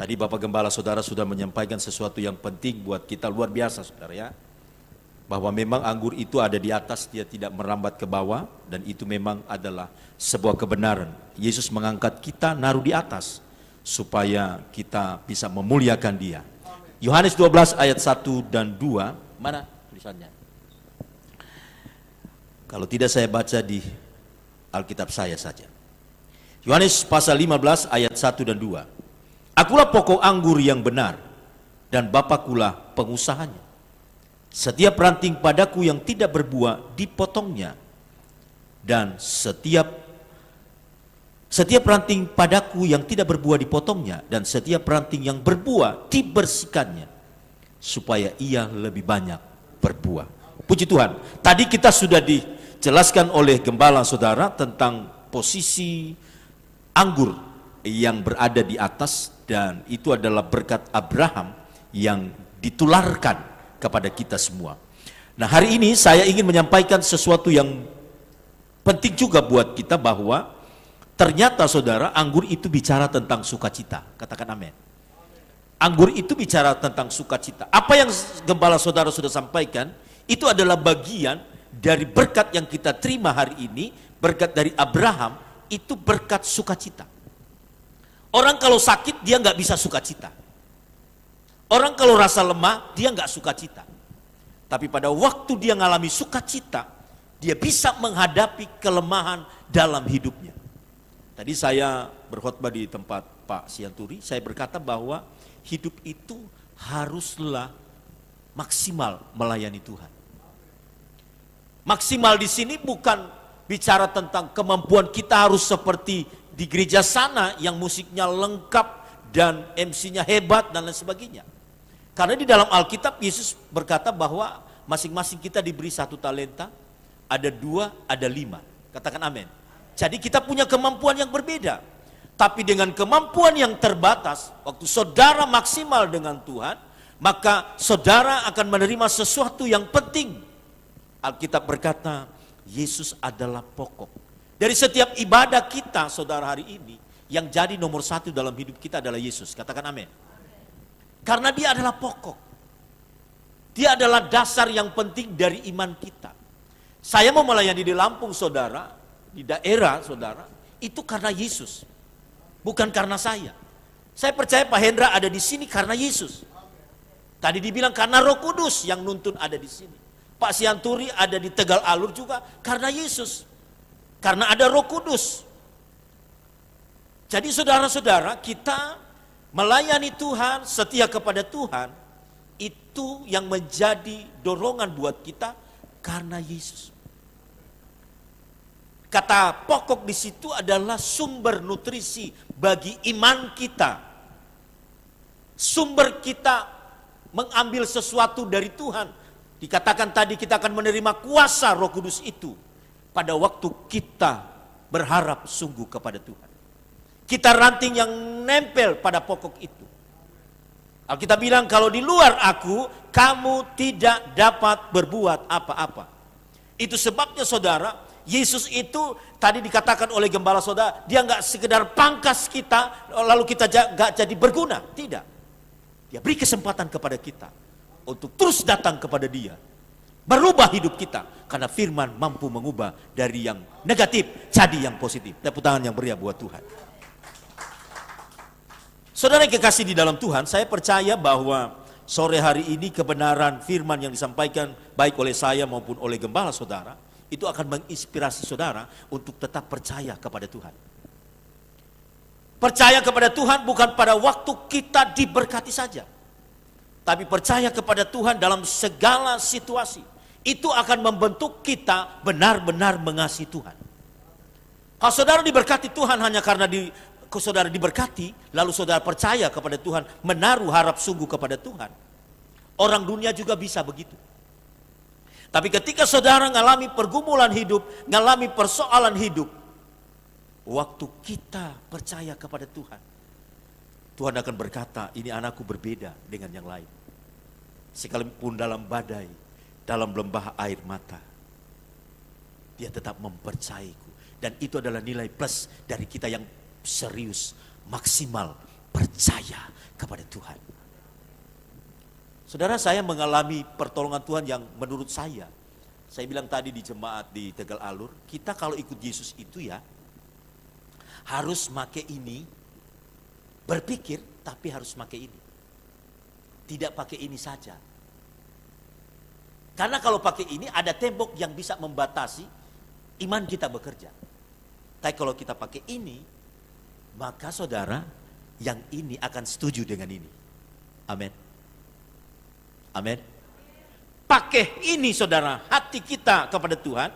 Tadi Bapak Gembala Saudara sudah menyampaikan sesuatu yang penting buat kita, luar biasa Saudara ya. Bahwa memang anggur itu ada di atas, dia tidak merambat ke bawah, dan itu memang adalah sebuah kebenaran. Yesus mengangkat kita, naruh di atas, supaya kita bisa memuliakan dia. Yohanes 12 ayat 1 dan 2, mana tulisannya? Kalau tidak saya baca di Alkitab saya saja. Yohanes pasal 15 ayat 1 dan 2. Akulah pokok anggur yang benar, dan Bapakulah pengusahanya. Setiap ranting padaku yang tidak berbuah dipotongnya, dan setiap ranting padaku yang tidak berbuah dipotongnya, dan setiap ranting yang berbuah dibersihkannya, supaya ia lebih banyak berbuah. Puji Tuhan. Tadi kita sudah dijelaskan oleh Gembala Saudara tentang posisi anggur yang berada di atas, dan itu adalah berkat Abraham yang ditularkan kepada kita semua. Nah, hari ini saya ingin menyampaikan sesuatu yang penting juga buat kita, bahwa ternyata Saudara, anggur itu bicara tentang sukacita. Katakan amin. Anggur itu bicara tentang sukacita. Apa yang Gembala Saudara sudah sampaikan itu adalah bagian dari berkat yang kita terima hari ini, berkat dari Abraham, itu berkat sukacita. Orang kalau sakit dia nggak bisa sukacita. Orang kalau rasa lemah dia nggak sukacita. Tapi pada waktu dia ngalami sukacita, dia bisa menghadapi kelemahan dalam hidupnya. Tadi saya berkhotbah di tempat Pak Sianturi, saya berkata bahwa hidup itu haruslah maksimal melayani Tuhan. Maksimal di sini bukan bicara tentang kemampuan kita harus seperti di gereja sana yang musiknya lengkap dan MC-nya hebat dan lain sebagainya. Karena di dalam Alkitab Yesus berkata bahwa masing-masing kita diberi 1 talenta, ada 2, ada 5. Katakan amin. Jadi kita punya kemampuan yang berbeda. Tapi dengan kemampuan yang terbatas, waktu saudara maksimal dengan Tuhan, maka saudara akan menerima sesuatu yang penting. Alkitab berkata, Yesus adalah pokok. Dari setiap ibadah kita, saudara, hari ini, yang jadi nomor 1 dalam hidup kita adalah Yesus. Katakan amin. Karena dia adalah pokok. Dia adalah dasar yang penting dari iman kita. Saya mau melayani di Lampung, saudara, di daerah, saudara, itu karena Yesus. Bukan karena saya. Saya percaya Pak Hendra ada di sini karena Yesus. Tadi dibilang karena Roh Kudus yang nuntun ada di sini. Pak Sianturi ada di Tegal Alur juga karena Yesus. Karena ada Roh Kudus. Jadi saudara-saudara, kita melayani Tuhan, setia kepada Tuhan, itu yang menjadi dorongan buat kita karena Yesus. Kata pokok di situ adalah sumber nutrisi bagi iman kita. Sumber kita mengambil sesuatu dari Tuhan. Dikatakan tadi kita akan menerima kuasa Roh Kudus itu pada waktu kita berharap sungguh kepada Tuhan. Kita ranting yang nempel pada pokok itu. Alkitab bilang kalau di luar aku, kamu tidak dapat berbuat apa-apa. Itu sebabnya saudara, Yesus itu tadi dikatakan oleh Gembala Saudara, dia nggak sekedar pangkas kita, lalu kita nggak jadi berguna. Tidak. Dia beri kesempatan kepada kita untuk terus datang kepada dia. Berubah hidup kita, karena firman mampu mengubah dari yang negatif jadi yang positif. Tepuk tangan yang meriah buat Tuhan. Saudara yang kekasih di dalam Tuhan, saya percaya bahwa sore hari ini kebenaran firman yang disampaikan baik oleh saya maupun oleh Gembala Saudara, itu akan menginspirasi saudara untuk tetap percaya kepada Tuhan. Percaya kepada Tuhan bukan pada waktu kita diberkati saja, tapi percaya kepada Tuhan dalam segala situasi. Itu akan membentuk kita benar-benar mengasihi Tuhan. Kalau saudara diberkati Tuhan hanya karena saudara diberkati, lalu saudara percaya kepada Tuhan, menaruh harap sungguh kepada Tuhan, orang dunia juga bisa begitu. Tapi ketika saudara mengalami pergumulan hidup, mengalami persoalan hidup, waktu kita percaya kepada Tuhan, Tuhan akan berkata, ini anakku berbeda dengan yang lain. Sekalipun dalam badai, dalam lembah air mata, dia tetap mempercayaiku. Dan itu adalah nilai plus dari kita yang serius, maksimal, percaya Saudara, saya mengalami pertolongan Tuhan yang menurut saya bilang tadi di jemaat di Tegal Alur, kita kalau ikut Yesus itu ya, harus make ini, berpikir tapi harus make ini. Tidak pakai ini saja. Karena kalau pakai ini ada tembok yang bisa membatasi iman kita bekerja. Tapi kalau kita pakai ini, maka saudara, yang ini akan setuju dengan ini. Amin. Amin. Pakai ini saudara, hati kita kepada Tuhan,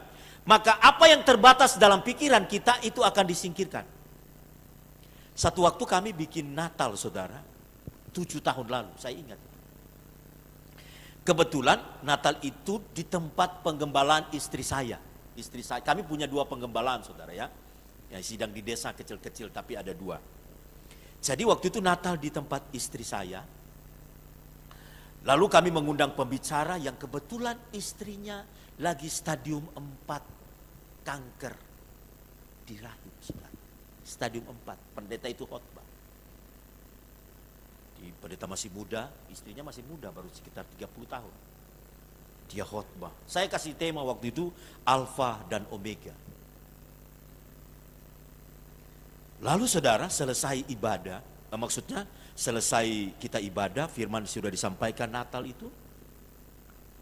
maka apa yang terbatas dalam pikiran kita itu akan disingkirkan. Satu waktu kami bikin Natal saudara, 7 tahun lalu, saya ingat. Kebetulan Natal itu di tempat penggembalaan istri saya. Istri saya, kami punya 2 penggembalaan saudara ya. Yang sidang di desa kecil-kecil tapi ada 2. Jadi waktu itu Natal di tempat istri saya. Lalu kami mengundang pembicara yang kebetulan istrinya lagi stadium 4 kanker di rahim. Stadium 4, pendeta itu khotbah. Pendeta masih muda, istrinya masih muda, baru sekitar 30 tahun. Dia khotbah. Saya kasih tema waktu itu, Alfa dan Omega. Lalu saudara, selesai ibadah, maksudnya selesai kita ibadah, firman sudah disampaikan Natal itu.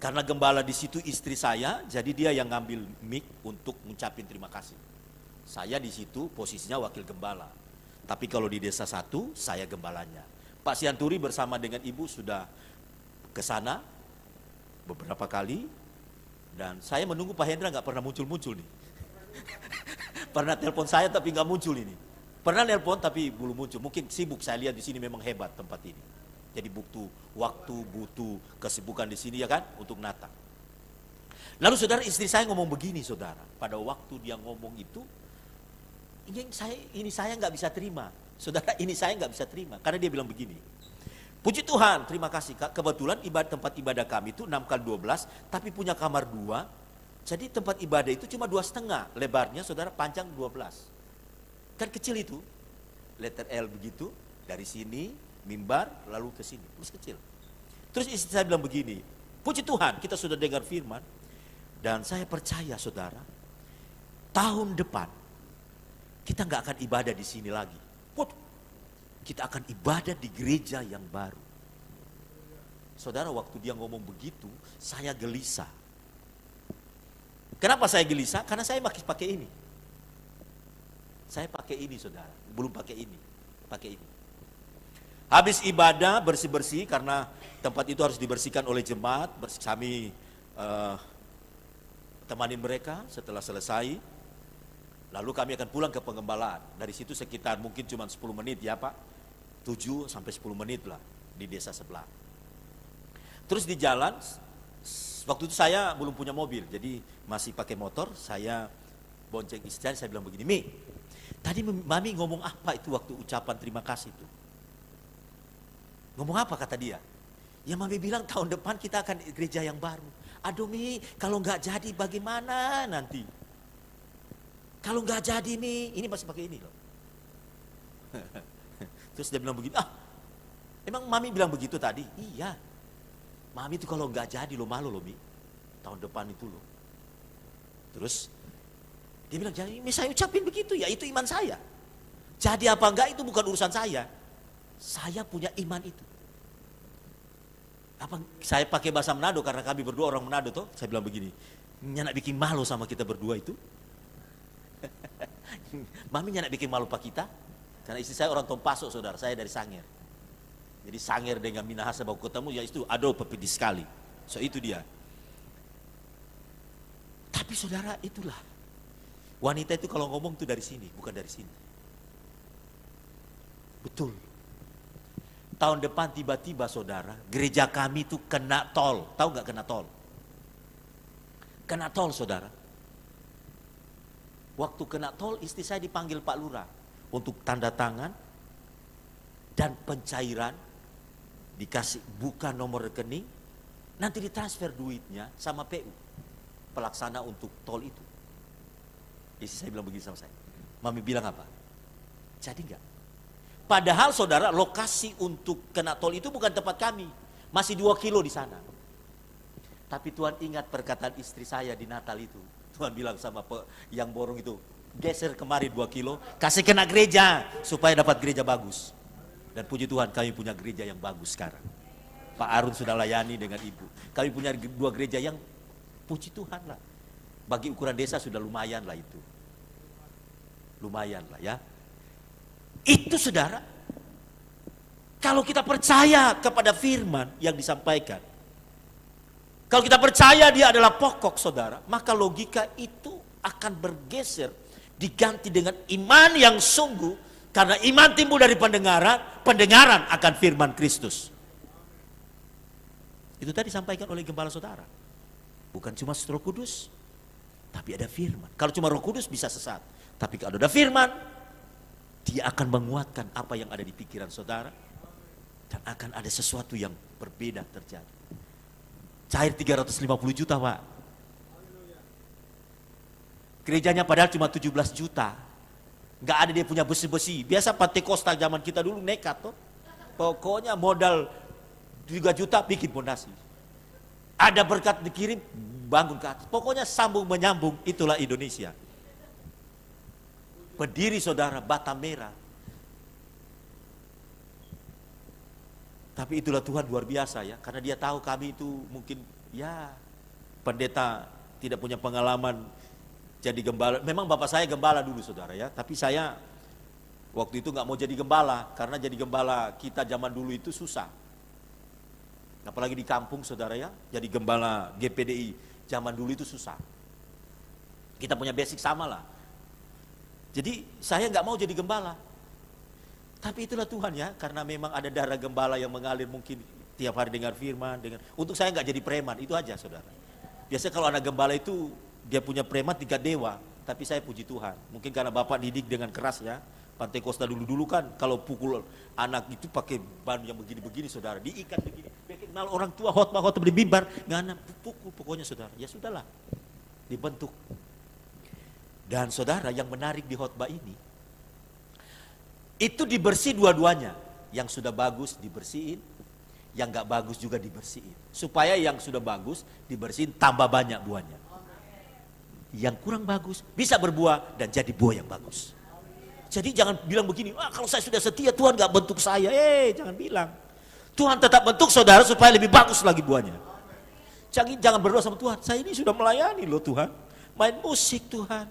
Karena gembala di situ istri saya, jadi dia yang ngambil mic untuk ngucapin terima kasih. Saya di situ posisinya wakil gembala. Tapi kalau di desa 1, saya gembalanya. Pak Sianturi bersama dengan ibu sudah ke sana beberapa kali. Dan saya menunggu Pak Hendra nggak pernah muncul-muncul nih. Pernah telepon saya tapi nggak muncul ini. Pernah nelpon tapi belum muncul. Mungkin sibuk, saya lihat di sini memang hebat tempat ini. Jadi butuh waktu, butuh kesibukan di sini ya kan untuk Natal. Lalu saudara, istri saya ngomong begini saudara. Pada waktu dia ngomong itu, ini saya nggak bisa terima. Saudara, ini saya nggak bisa terima karena dia bilang begini. Puji Tuhan, terima kasih. Kebetulan tempat ibadah kami itu 6x12, tapi punya kamar 2. Jadi tempat ibadah itu cuma 2,5 lebarnya, saudara, panjang 12. Kan kecil itu, letter L begitu, dari sini, mimbar, lalu ke sini, terus kecil. Terus istri saya bilang begini, puji Tuhan kita sudah dengar firman, dan saya percaya saudara, tahun depan, kita nggak akan ibadah di sini lagi. Kita akan ibadah di gereja yang baru. Saudara, waktu dia ngomong begitu, saya gelisah. Kenapa saya gelisah? Karena saya masih pakai ini. Saya pakai ini saudara, belum pakai ini, pakai ini. Habis ibadah bersih-bersih karena tempat itu harus dibersihkan oleh jemaat. Kami temanin mereka setelah selesai. Lalu kami akan pulang ke pengembalaan. Dari situ sekitar mungkin cuma 10 menit ya Pak, 7 sampai 10 menit lah di desa sebelah. Terus di jalan, waktu itu saya belum punya mobil, jadi masih pakai motor. Saya bonceng istri, saya bilang begini, Mi, tadi Mami ngomong apa itu waktu ucapan terima kasih itu? Ngomong apa kata dia? Ya Mami bilang tahun depan kita akan gereja yang baru. Aduh Mi, kalau nggak jadi bagaimana nanti? Kalau nggak jadi Mi, ini masih pakai ini loh. Terus dia bilang begini, emang Mami bilang begitu tadi? Iya. Mami itu kalau nggak jadi lo malu loh Mi, tahun depan itu loh. Terus dia bilang, jadi saya ucapin begitu ya, itu iman saya. Jadi apa enggak itu bukan urusan saya. Saya punya iman itu. Apa saya pakai bahasa Manado karena kami berdua orang Manado toh. Saya bilang begini, nyanak bikin malu sama kita berdua itu. Mami nyanak bikin malu pak kita. Karena istri saya orang Tompaso saudara, saya dari Sangir. Jadi Sangir dengan Minahasa baku ketemu ya itu aduh pepedis sekali. So itu dia. Tapi saudara itulah. Wanita itu kalau ngomong tuh dari sini, bukan dari sini. Betul. Tahun depan tiba-tiba saudara, gereja kami tuh kena tol. Tahu nggak kena tol? Kena tol saudara. Waktu kena tol istri saya dipanggil Pak Lurah untuk tanda tangan dan pencairan, dikasih buka nomor rekening, nanti ditransfer duitnya sama PU pelaksana untuk tol itu. Istri saya bilang begini sama saya, Mami bilang apa? Jadi enggak? Padahal saudara lokasi untuk kena tol itu bukan tempat kami. Masih 2 kilo di sana. Tapi Tuhan ingat perkataan istri saya di Natal itu. Tuhan bilang sama yang borong itu, geser kemari 2 kilo, kasih kena gereja, supaya dapat gereja bagus. Dan puji Tuhan kami punya gereja yang bagus sekarang. Pak Arun sudah layani dengan ibu. Kami punya 2 gereja yang puji Tuhan lah. Bagi ukuran desa sudah lumayan lah itu. Lumayan lah ya. Itu saudara. Kalau kita percaya kepada firman yang disampaikan. Kalau kita percaya dia adalah pokok saudara. Maka logika itu akan bergeser. Diganti dengan iman yang sungguh. Karena iman timbul dari pendengaran. Pendengaran akan firman Kristus. Itu tadi disampaikan oleh gembala saudara. Bukan cuma Roh Kudus. Tapi ada firman. Kalau cuma Roh Kudus bisa sesat. Tapi kalau ada firman. Dia akan menguatkan apa yang ada di pikiran saudara. Dan akan ada sesuatu yang berbeda terjadi. Cair 350 juta Pak. Gerejanya padahal cuma 17 juta. Nggak ada dia punya besi-besi. Biasa Pantekosta zaman kita dulu nekat tuh. Pokoknya modal 3 juta bikin pondasi. Ada berkat dikirim, bangun ke atas. Pokoknya sambung menyambung, itulah Indonesia. Berdiri saudara, bata merah. Tapi itulah Tuhan luar biasa ya, karena dia tahu kami itu mungkin ya pendeta tidak punya pengalaman jadi gembala. Memang bapak saya gembala dulu saudara ya, tapi saya waktu itu nggak mau jadi gembala karena jadi gembala kita zaman dulu itu susah. Apalagi di kampung saudara ya, jadi gembala GPDI zaman dulu itu susah. Kita punya basic sama lah. Jadi saya nggak mau jadi gembala. Tapi itulah Tuhan ya, karena memang ada darah gembala yang mengalir mungkin tiap hari dengar firman. Untuk saya nggak jadi preman, itu aja saudara. Biasanya kalau anak gembala itu dia punya preman tingkat dewa, tapi saya puji Tuhan. Mungkin karena bapak didik dengan keras ya. Pantekosta dulu kan kalau pukul anak itu pakai ban yang begini-begini saudara, diikat begini. Kenal orang tua khotbah beli mimbar, nggak pukul pokoknya saudara. Ya sudahlah, dibentuk. Dan saudara yang menarik di khotbah ini, itu dibersih dua-duanya. Yang sudah bagus dibersihin, yang gak bagus juga dibersihin. Supaya yang sudah bagus dibersihin tambah banyak buahnya. Yang kurang bagus bisa berbuah dan jadi buah yang bagus. Jadi jangan bilang begini, kalau saya sudah setia Tuhan gak bentuk saya. Jangan bilang. Tuhan tetap bentuk saudara supaya lebih bagus lagi buahnya. Jangan berdoa sama Tuhan, saya ini sudah melayani loh Tuhan. Main musik Tuhan.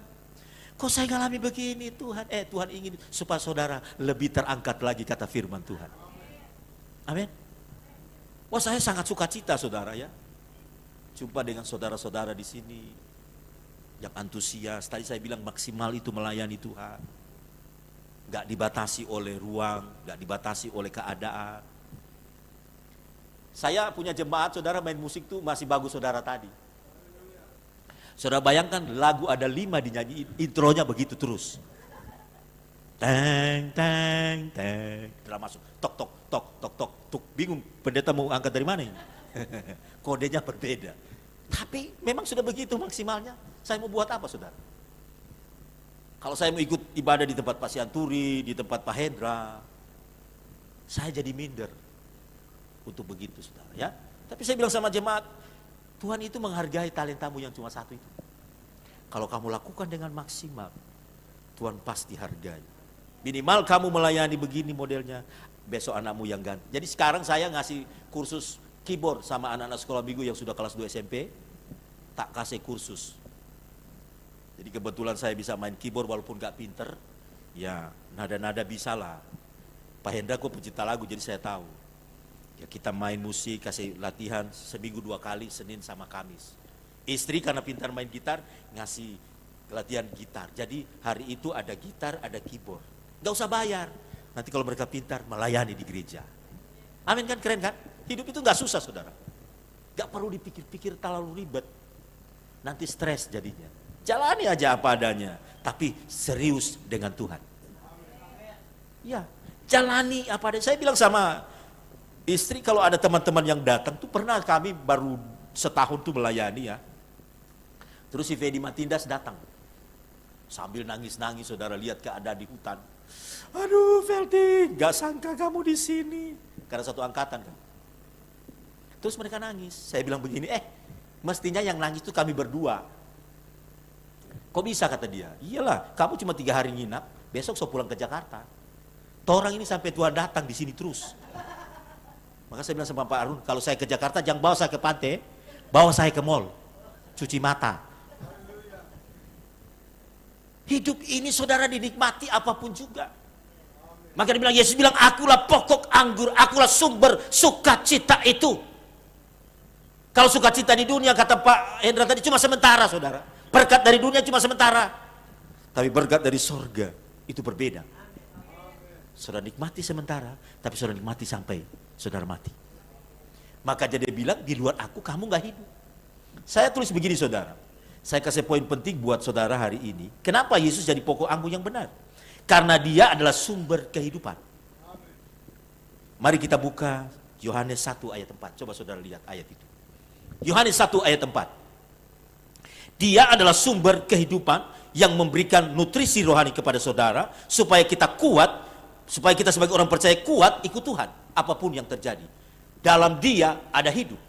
Kok saya ngalami begini Tuhan? Tuhan ingin supaya saudara lebih terangkat lagi kata firman Tuhan. Amin. Wah saya sangat sukacita saudara ya. Jumpa dengan saudara-saudara di sini yang antusias. Tadi saya bilang maksimal itu melayani Tuhan. Gak dibatasi oleh ruang, gak dibatasi oleh keadaan. Saya punya jemaat saudara main musik tuh masih bagus saudara tadi. Saudara bayangkan lagu ada 5 dinyanyiin, intronya begitu terus. Teng, teng, teng. Setelah masuk, tok, tok, tok, tok, tok, tok. Bingung, pendeta mau angkat dari mana ini? Kodenya berbeda. Tapi memang sudah begitu maksimalnya. Saya mau buat apa saudara? Kalau saya mau ikut ibadah di tempat Pak Sianturi, di tempat Pak Hendra, saya jadi minder untuk begitu saudara ya. Tapi saya bilang sama jemaat, Tuhan itu menghargai talentamu yang cuma satu itu. Kalau kamu lakukan dengan maksimal, Tuhan pasti hargai. Minimal kamu melayani begini modelnya, besok anakmu yang ganti. Jadi sekarang saya ngasih kursus keyboard sama anak-anak sekolah minggu yang sudah kelas 2 SMP, tak kasih kursus. Jadi kebetulan saya bisa main keyboard walaupun gak pinter, ya nada-nada bisa lah. Pak Hendra kok pencipta lagu jadi saya tahu. Ya kita main musik, kasih latihan seminggu 2 kali, Senin sama Kamis. Istri karena pintar main gitar, ngasih latihan gitar. Jadi hari itu ada gitar, ada keyboard. Gak usah bayar. Nanti kalau mereka pintar, melayani di gereja. Amin kan, keren kan? Hidup itu gak susah saudara. Gak perlu dipikir-pikir terlalu ribet. Nanti stres jadinya. Jalani aja apa adanya. Tapi serius dengan Tuhan. Ya, jalani apa adanya. Saya bilang sama istri kalau ada teman-teman yang datang tuh pernah kami baru setahun tuh melayani ya. Terus si Fedi Matindas datang. Sambil nangis-nangis saudara lihat keadaan di hutan. Aduh Fedi, gak sangka kamu di sini. Karena satu angkatan kan. Terus mereka nangis. Saya bilang begini, mestinya yang nangis itu kami berdua. Kok bisa, kata dia? Iyalah, kamu cuma 3 hari nginap, besok so pulang ke Jakarta. Toh orang ini sampai Tuhan datang di sini terus. Maka saya bilang sama Pak Arun, kalau saya ke Jakarta jangan bawa saya ke pantai, bawa saya ke mall, cuci mata. Hidup ini saudara dinikmati apapun juga. Maka dia bilang, Yesus bilang, akulah pokok anggur, akulah sumber sukacita itu. Kalau sukacita di dunia, kata Pak Hendra tadi, cuma sementara saudara. Berkat dari dunia cuma sementara. Tapi berkat dari sorga itu berbeda. Saudara nikmati sementara, tapi saudara nikmati sampai saudara mati. Maka jadi dia bilang, di luar aku kamu gak hidup. Saya tulis begini saudara. Saya kasih poin penting buat saudara hari ini. Kenapa Yesus jadi pokok anggur yang benar? Karena dia adalah sumber kehidupan. Mari kita buka Yohanes 1 ayat 4. Coba saudara lihat ayat itu. Yohanes 1 ayat 4. Dia adalah sumber kehidupan yang memberikan nutrisi rohani kepada saudara supaya kita kuat, supaya kita sebagai orang percaya kuat ikut Tuhan apapun yang terjadi. Dalam dia ada hidup,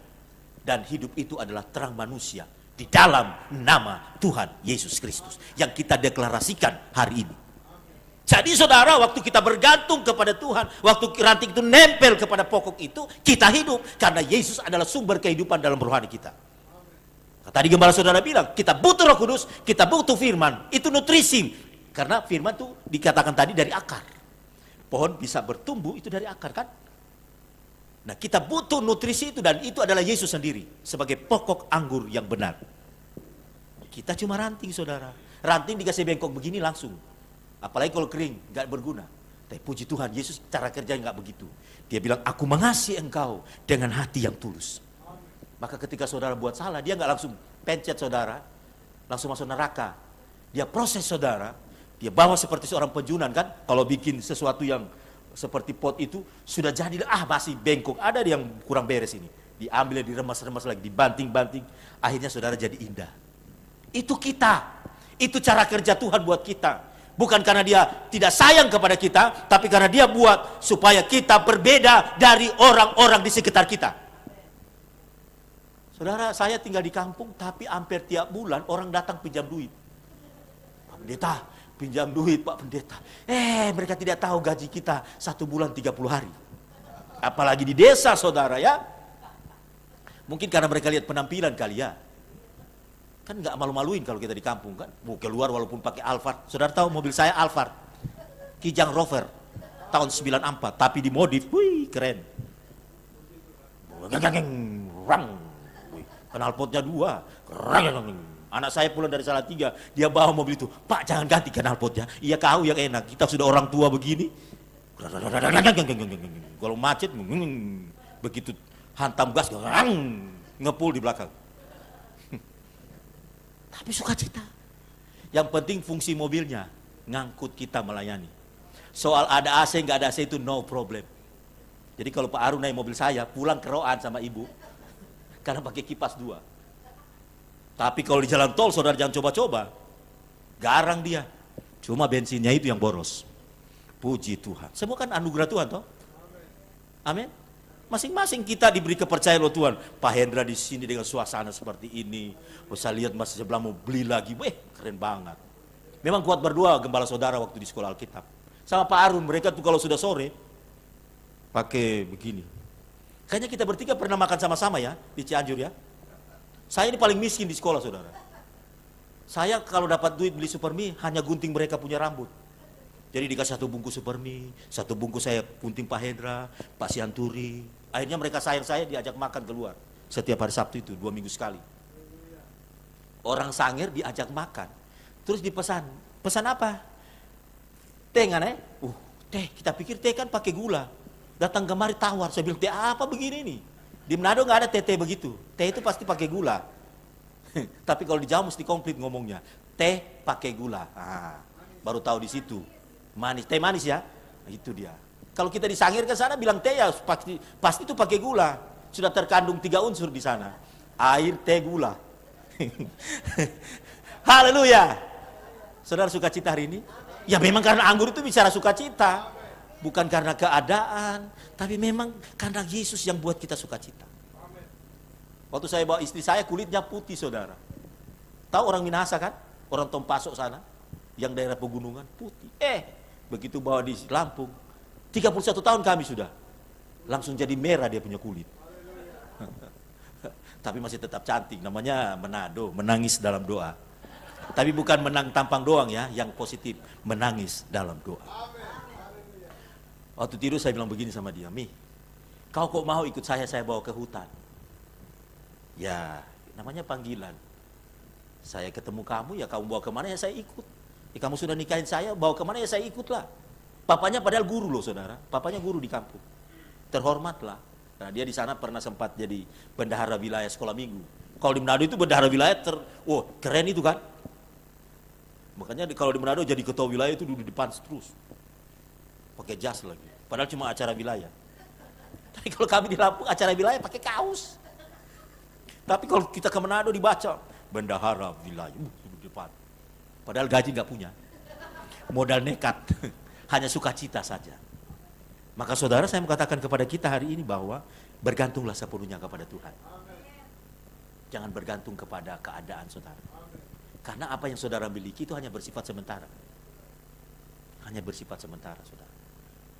dan hidup itu adalah terang manusia di dalam nama Tuhan Yesus Kristus yang kita deklarasikan hari ini. Jadi saudara, waktu kita bergantung kepada Tuhan, waktu ranting itu nempel kepada pokok itu, kita hidup karena Yesus adalah sumber kehidupan dalam rohani kita. Tadi gembala saudara bilang, kita butuh Roh Kudus, kita butuh firman, itu nutrisi. Karena firman itu dikatakan tadi dari akar. Pohon bisa bertumbuh itu dari akar kan? Nah, kita butuh nutrisi itu, dan itu adalah Yesus sendiri sebagai pokok anggur yang benar. Kita cuma ranting saudara. Ranting dikasih bengkok begini langsung. Apalagi kalau kering, gak berguna. Tapi puji Tuhan, Yesus cara kerjanya gak begitu. Dia bilang, aku mengasihi engkau dengan hati yang tulus. Maka ketika saudara buat salah, dia gak langsung pencet saudara, langsung masuk neraka. Dia proses saudara, dia bawa seperti seorang penjunan kan. Kalau bikin sesuatu yang seperti pot itu, sudah jadi, masih bengkok, ada yang kurang beres ini. Diambil, diremas-remas lagi, dibanting-banting, akhirnya saudara jadi indah. Itu kita, itu cara kerja Tuhan buat kita. Bukan karena dia tidak sayang kepada kita, tapi karena dia buat supaya kita berbeda dari orang-orang di sekitar kita. Saudara, saya tinggal di kampung, tapi hampir tiap bulan orang datang pinjam duit. Pak Pendeta, pinjam duit Pak Pendeta. Mereka tidak tahu gaji kita 1 bulan 30 hari. Apalagi di desa saudara ya. Mungkin karena mereka lihat penampilan kali ya. Kan nggak malu-maluin kalau kita di kampung kan. Mau keluar walaupun pakai Alphard. Saudara tahu mobil saya Alphard. Kijang Rover. Tahun 94. Tapi dimodif. Wih keren. Knalpotnya 2. Anak saya pulang dari Salatiga. Dia bawa mobil itu. Pak jangan ganti knalpotnya. Iya kau yang enak. Kita sudah orang tua begini. Kalau macet. Begitu hantam gas. Ngepul di belakang. Tapi sukacita. Yang penting fungsi mobilnya ngangkut kita melayani. Soal ada AC nggak ada AC itu no problem. Jadi kalau Pak Arun naik mobil saya pulang keroan sama ibu karena pakai kipas 2. Tapi kalau di jalan tol saudara jangan coba-coba. Garang dia. Cuma bensinnya itu yang boros. Puji Tuhan. Semua kan anugerah Tuhan toh. Amin. Masing-masing kita diberi kepercayaan oleh Tuhan. Pak Hendra di sini dengan suasana seperti ini. Saya lihat masih sebelah mau beli lagi. Keren banget. Memang kuat berdua gembala saudara waktu di sekolah Alkitab. Sama Pak Arun, mereka tuh kalau sudah sore pakai begini. Kayaknya kita bertiga pernah makan sama-sama ya di Cianjur ya. Saya ini paling miskin di sekolah saudara. Saya kalau dapat duit beli supermie hanya gunting mereka punya rambut. Jadi dikasih 1 bungkus supermie, 1 bungkus saya gunting Pak Hendra, Pak Sianturi. Akhirnya mereka sayang saya diajak makan keluar. Setiap hari Sabtu itu 2 minggu sekali. Orang Sangir diajak makan. Terus dipesan. Pesan apa? Teh kan teh. Kita pikir teh kan pakai gula. Datang kemari tawar. Saya bilang teh apa begini nih? Di Manado nggak ada teh begitu. Teh itu pasti pakai gula. Tapi kalau di Jawa mesti komplit ngomongnya. Teh pakai gula. Baru tahu di situ. Manis, teh manis ya, itu dia. Kalau kita di Sangir ke sana bilang teh ya pasti itu pakai gula. Sudah terkandung 3 unsur di sana. Air, teh, gula. Haleluya. Saudara sukacita hari ini? Ya memang karena anggur itu bicara sukacita. Bukan karena keadaan, tapi memang karena Yesus yang buat kita sukacita. Waktu saya bawa istri saya, kulitnya putih, saudara. Tahu orang Minahasa kan? Orang Tompasok sana, yang daerah pegunungan, putih. Begitu bawa di Lampung, 31 tahun kami sudah. Langsung jadi merah dia punya kulit. Tapi masih tetap cantik, namanya Manado, menangis dalam doa. Tapi bukan menang tampang doang ya, yang positif, menangis dalam doa. Waktu tidur saya bilang begini sama dia, Mi, kau kok mau ikut saya bawa ke hutan? Ya, namanya panggilan. Saya ketemu kamu, ya kamu bawa kemana ya saya ikut. Ya, kamu sudah nikahin saya, bawa kemana ya saya ikutlah. Papanya padahal guru loh saudara, papanya guru di kampung. Terhormatlah. Nah, dia di sana pernah sempat jadi bendahara wilayah sekolah minggu. Kalau di Manado itu bendahara wilayah keren itu kan. Makanya kalau di Manado jadi ketua wilayah itu duduk di depan terus. Pakai jas lagi. Padahal cuma acara wilayah. Tapi kalau kami di Lampung acara wilayah pakai kaos. Tapi kalau kita ke Manado dibaca bendahara wilayah duduk di depan. Padahal gaji nggak punya. Modal nekat. Hanya sukacita saja. Maka saudara, saya mengatakan kepada kita hari ini bahwa bergantunglah sepenuhnya kepada Tuhan. Jangan bergantung kepada keadaan saudara. Karena apa yang saudara miliki itu hanya bersifat sementara. Hanya bersifat sementara saudara.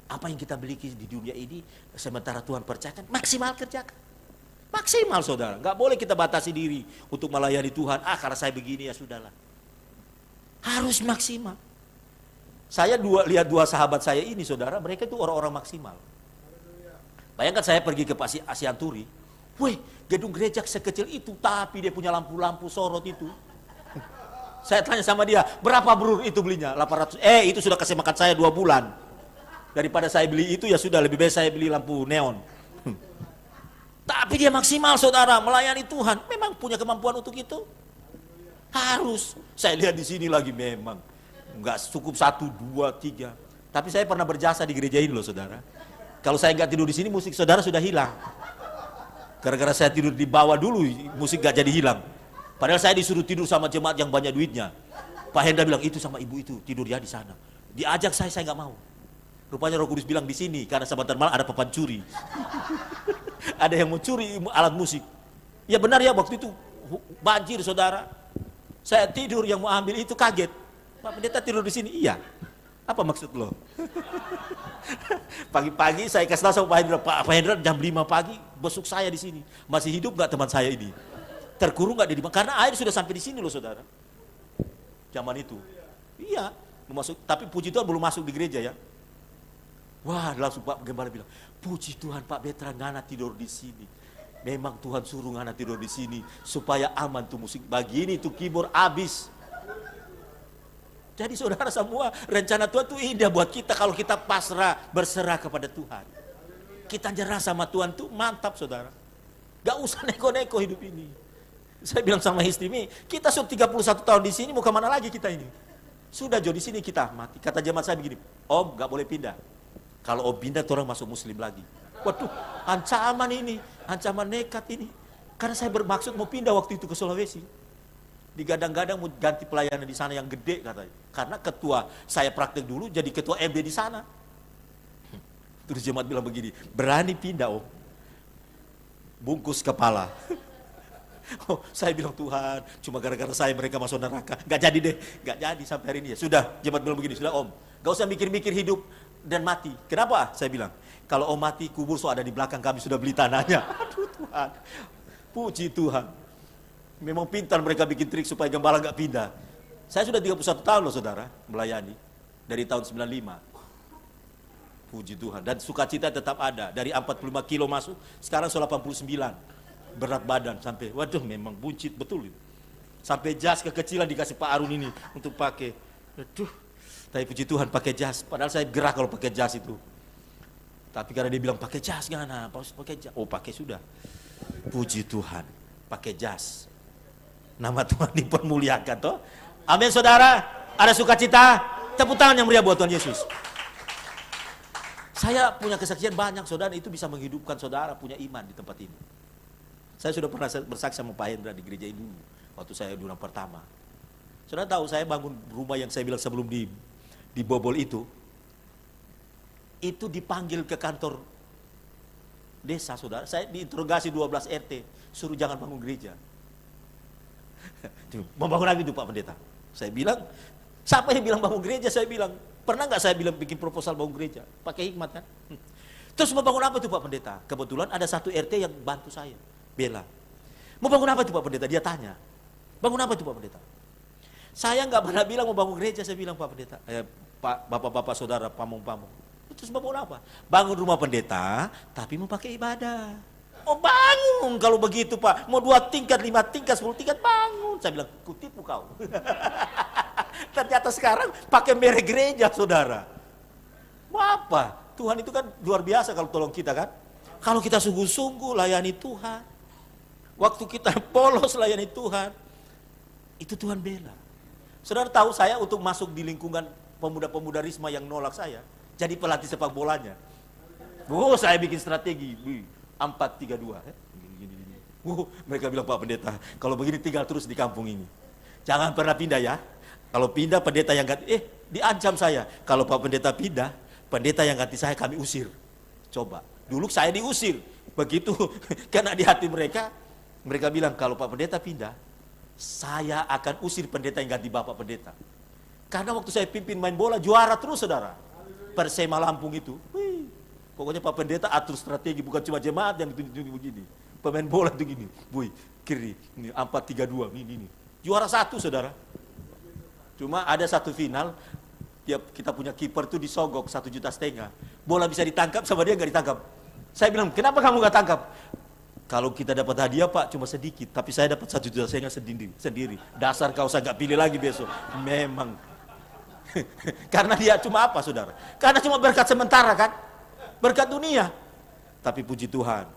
Apa yang kita miliki di dunia ini sementara Tuhan percayakan, maksimal kerjakan. Maksimal saudara. Nggak boleh kita batasi diri untuk melayani Tuhan. Karena saya begini ya sudahlah. Harus maksimal. Saya lihat dua sahabat saya ini saudara, mereka itu orang-orang maksimal. Bayangkan saya pergi ke Asianturi, gedung gereja sekecil itu, tapi dia punya lampu-lampu sorot itu. Saya tanya sama dia, berapa bro itu belinya? 800. Itu sudah kasih makan saya 2 bulan. Daripada saya beli itu ya sudah, lebih baik saya beli lampu neon. Tapi dia maksimal saudara, melayani Tuhan. Memang punya kemampuan untuk itu? Harus. Saya lihat di sini lagi memang. Enggak cukup 1, 2, 3. Tapi saya pernah berjasa di gereja ini loh saudara. Kalau saya nggak tidur di sini, musik saudara sudah hilang. Gara-gara saya tidur di bawah dulu, musik nggak jadi hilang. Padahal saya disuruh tidur sama jemaat yang banyak duitnya. Pak Hendra bilang, itu sama ibu itu, tidur ya di sana. Diajak saya nggak mau. Rupanya Roh Kudus bilang di sini, karena sebentar malam ada papan curi. Ada yang mau curi alat musik. Ya benar ya, waktu itu banjir saudara. Saya tidur, yang mau ambil itu kaget. Pak Pendeta tidur di sini? Iya. Apa maksud lo? Pagi-pagi saya kasih tahu sama Pak Hendra jam 5 pagi besuk saya di sini. Masih hidup nggak teman saya ini? Terkurung nggak di mana? Karena air sudah sampai di sini loh saudara. Zaman itu. Iya. Tapi puji Tuhan belum masuk di gereja ya. Wah, langsung Pak Gembala bilang, puji Tuhan Pak Petra ngana tidur di sini. Memang Tuhan suruh ngana tidur di sini supaya aman tuh musik. Begini tuh keyboard habis. Jadi saudara semua, rencana Tuhan itu indah buat kita kalau kita berserah kepada Tuhan. Kita nyerah sama Tuhan tuh mantap saudara. Gak usah neko-neko hidup ini. Saya bilang sama istri, kita sudah 31 tahun di sini, mau kemana lagi kita ini? Sudah di sini kita mati. Kata jemaat saya begini, Om gak boleh pindah. Kalau Om pindah, orang masuk muslim lagi. Waduh, ancaman ini, ancaman nekat ini. Karena saya bermaksud mau pindah waktu itu ke Sulawesi. Digadang-gadang mau ganti pelayanan di sana yang gede katanya. Karena ketua saya praktek dulu jadi ketua MB di sana. Terus jemaat bilang begini, berani pindah Om. Bungkus kepala. Saya bilang Tuhan, cuma gara-gara saya mereka masuk neraka. Gak jadi deh, gak jadi sampai hari ini ya. Sudah, jemaat bilang begini, sudah Om. Gak usah mikir-mikir hidup dan mati. Kenapa? Saya bilang, kalau Om mati kubur ada di belakang kami sudah beli tanahnya. Aduh Tuhan, puji Tuhan. Memang pintar mereka bikin trik supaya gembala nggak pindah. Saya sudah 31 tahun loh saudara melayani dari tahun 95. Puji Tuhan. Dan sukacita tetap ada. Dari 45 kilo masuk, sekarang 89. Berat badan sampai, waduh memang buncit betul itu. Sampai jas kekecilan dikasih Pak Arun ini untuk pakai. Aduh, tapi puji Tuhan pakai jas. Padahal saya gerah kalau pakai jas itu. Tapi karena dia bilang pakai jas nggak, pakai jas. Oh pakai sudah. Puji Tuhan, pakai jas. Nama Tuhan dipermuliakan toh. Amin saudara. Ada sukacita. Tepuk tangan yang meriah buat Tuhan Yesus. Saya punya kesaksian banyak saudara, itu bisa menghidupkan saudara punya iman di tempat ini. Saya sudah pernah bersaksi sama Pak Hendra di gereja ini dulu, waktu saya dulu pertama. Saudara tahu saya bangun rumah yang saya bilang sebelum dibobol itu dipanggil ke kantor desa, saudara. Saya diinterogasi 12 RT, suruh jangan bangun gereja. Mau bangun lagi itu Pak Pendeta. Saya bilang, siapa yang bilang bangun gereja? Saya bilang, pernah nggak saya bilang bikin proposal bangun gereja? Pakai hikmat kan? Terus mau bangun apa itu Pak Pendeta? Kebetulan ada satu RT yang bantu saya, bela. Mau bangun apa itu Pak Pendeta? Dia tanya. Bangun apa itu Pak Pendeta? Saya nggak pernah bilang mau bangun gereja, saya bilang Pak Pendeta. Pak, bapak-bapak saudara, pamong-pamong. Terus mau bangun apa? Bangun rumah pendeta, tapi mau pakai ibadah. Oh bangun kalau begitu Pak. Mau 2 tingkat, 5 tingkat, 10 tingkat, bangun. Saya bilang, kutipu kau. Ternyata sekarang pakai merek gereja saudara. Mau apa? Tuhan itu kan luar biasa kalau tolong kita kan. Kalau kita sungguh-sungguh layani Tuhan. Waktu kita polos layani Tuhan. Itu Tuhan bela. Saudara tahu saya untuk masuk di lingkungan pemuda-pemuda Risma yang nolak saya. Jadi pelatih sepak bolanya. Oh saya bikin strategi. 4-3-2. Mereka bilang Pak Pendeta, kalau begini tinggal terus di kampung ini. Jangan pernah pindah ya. Kalau pindah pendeta yang ganti, diancam saya. Kalau Pak Pendeta pindah, pendeta yang ganti saya kami usir. Coba, dulu saya diusir. Begitu kena di hati mereka, mereka bilang kalau Pak Pendeta pindah, saya akan usir pendeta yang ganti Bapak Pendeta. Karena waktu saya pimpin main bola, juara terus saudara. Persema Lampung itu. Pokoknya Pak Pendeta atur strategi, bukan cuma jemaat yang ditunjuk begini. Pemain bola itu gini, kiri, ini 4-3-2, ini. Juara 1 saudara. Cuma ada satu final, kita punya kiper tuh disogok 1,5 juta. Bola bisa ditangkap sama dia nggak ditangkap. Saya bilang, kenapa kamu nggak tangkap? Kalau kita dapat hadiah Pak cuma sedikit, tapi saya dapat 1,5 juta sendiri. Dasar kau saya nggak pilih lagi besok. Memang. Karena dia cuma apa saudara? Karena cuma berkat sementara kan? Berkat dunia. Tapi puji Tuhan.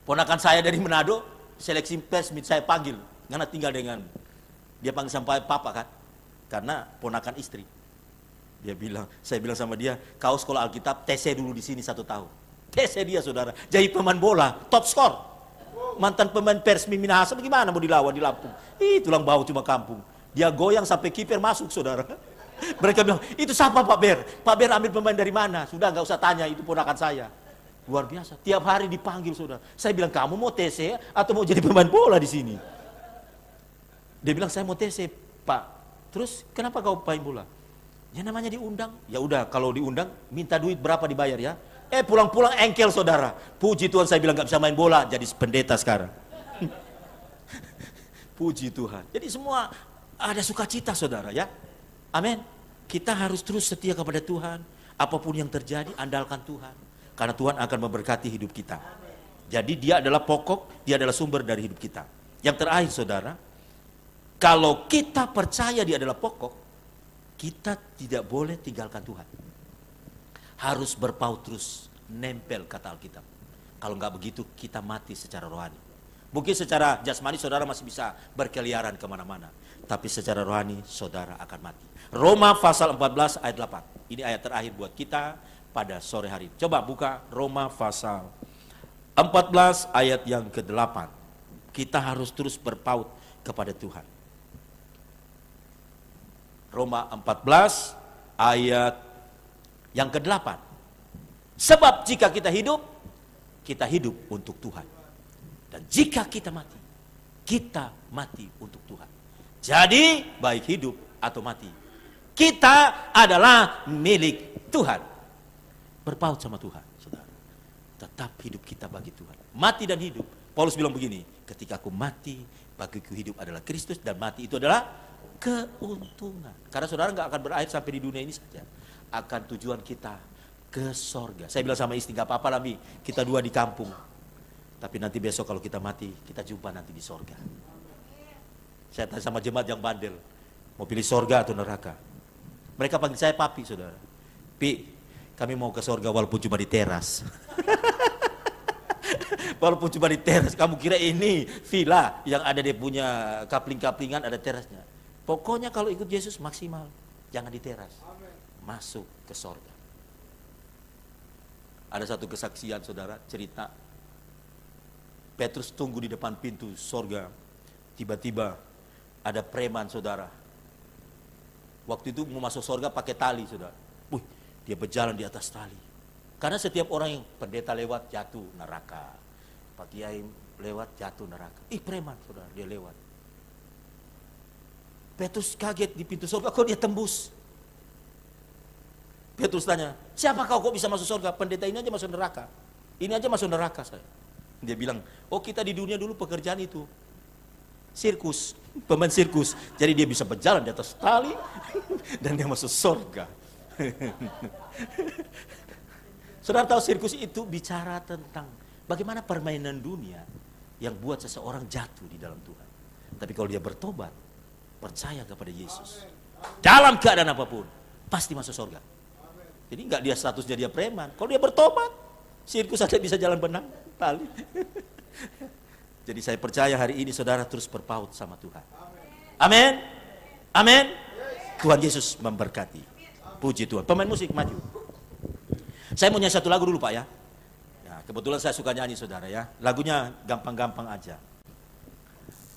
Ponakan saya dari Manado, seleksi persmit saya panggil. Karena tinggal dengan, dia panggil sampai papa kan? Karena ponakan istri. Saya bilang sama dia, kau sekolah Alkitab, TC dulu di sini 1 tahun. TC dia saudara, jadi pemain bola, top skor. Mantan pemain Persmi Minahasa, bagaimana mau dilawan di Lampung? Tulang bau cuma kampung. Dia goyang sampai kiper masuk saudara. Mereka bilang, itu siapa Pak Ber? Pak Ber ambil pemain dari mana? Sudah nggak usah tanya, itu ponakan saya. Luar biasa, tiap hari dipanggil saudara. Saya bilang, kamu mau TC atau mau jadi pemain bola di sini? Dia bilang, saya mau TC Pak. Terus kenapa kau main bola? Ya namanya diundang. Ya udah, kalau diundang minta duit berapa dibayar ya? Pulang-pulang engkel saudara. Puji Tuhan saya bilang nggak bisa main bola, jadi pendeta sekarang. Puji Tuhan. Jadi semua ada sukacita saudara ya. Amin. Kita harus terus setia kepada Tuhan. Apapun yang terjadi, andalkan Tuhan. Karena Tuhan akan memberkati hidup kita. Jadi dia adalah pokok, dia adalah sumber dari hidup kita. Yang terakhir saudara, kalau kita percaya dia adalah pokok, kita tidak boleh tinggalkan Tuhan. Harus berpaut terus, nempel kata Alkitab. Kalau nggak begitu, kita mati secara rohani. Mungkin secara jasmani saudara masih bisa berkeliaran kemana-mana. Tapi secara rohani saudara akan mati. Roma pasal 14 ayat 8. Ini ayat terakhir buat kita pada sore hari. Coba buka Roma pasal 14 ayat yang ke-8. Kita harus terus berpaut kepada Tuhan. Roma 14 ayat yang ke-8. Sebab jika kita hidup untuk Tuhan. Dan jika kita mati untuk Tuhan. Jadi baik hidup atau mati, kita adalah milik Tuhan. Berpaut sama Tuhan, saudara. Tetap hidup kita bagi Tuhan. Mati dan hidup. Paulus bilang begini, ketika aku mati, bagiku hidup adalah Kristus, dan mati itu adalah keuntungan. Karena saudara nggak akan berakhir sampai di dunia ini saja. Akan tujuan kita ke sorga. Saya bilang sama istri, nggak apa-apa lah Mi, kita dua di kampung. Tapi nanti besok kalau kita mati, kita jumpa nanti di sorga. Saya tanya sama jemaat yang bandel, mau pilih sorga atau neraka? Mereka panggil saya papi saudara. Pi, kami mau ke sorga walaupun cuma di teras. Walaupun cuma di teras. Kamu kira ini villa yang ada dia punya kapling-kaplingan, ada terasnya. Pokoknya kalau ikut Yesus maksimal, jangan di teras. Masuk ke sorga. Ada satu kesaksian saudara, cerita Petrus tunggu di depan pintu sorga. Tiba-tiba ada preman saudara. Waktu itu mau masuk sorga pakai tali saudara. Dia berjalan di atas tali. Karena setiap orang yang pendeta lewat jatuh neraka, Pak Kiai lewat jatuh neraka. Preman saudara, dia lewat. Petrus kaget di pintu surga, kok dia tembus? Petrus tanya, siapa kau kok bisa masuk surga? Pendeta ini aja masuk neraka. Ini aja masuk neraka saya. Dia bilang, oh kita di dunia dulu pekerjaan itu sirkus, pemain sirkus. Jadi dia bisa berjalan di atas tali dan dia masuk surga. Saudara tahu sirkus itu bicara tentang bagaimana permainan dunia yang buat seseorang jatuh di dalam Tuhan. Tapi kalau dia bertobat, percaya kepada Yesus, dalam keadaan apapun, pasti masuk surga. Jadi enggak dia statusnya dia preman. Kalau dia bertobat, sirkus saja bisa jalan benang tali. Jadi saya percaya hari ini saudara terus berpaut sama Tuhan. Amin. Amin. Tuhan Yesus memberkati. Puji Tuhan. Pemain musik maju. Saya mau nyanyi satu lagu dulu Pak ya. Kebetulan saya suka nyanyi saudara ya. Lagunya gampang-gampang aja.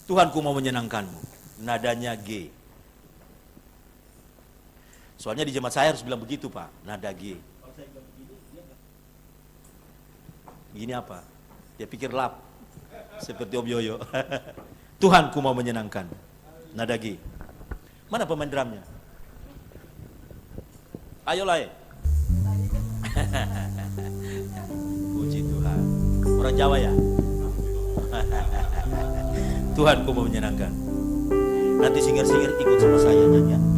Tuhanku mau menyenangkanmu. Nadanya G. Soalnya di jemaat saya harus bilang begitu Pak, nada G. Gini apa? Dia pikir lap, seperti Om Yoyo. Tuhanku mau menyenangkan, nada G. Mana pemain drumnya? Ayolah. Puji Tuhan. Orang Jawa ya? Tuhanku mau menyenangkan. Nanti singer-singer ikut sama saya nyanyi.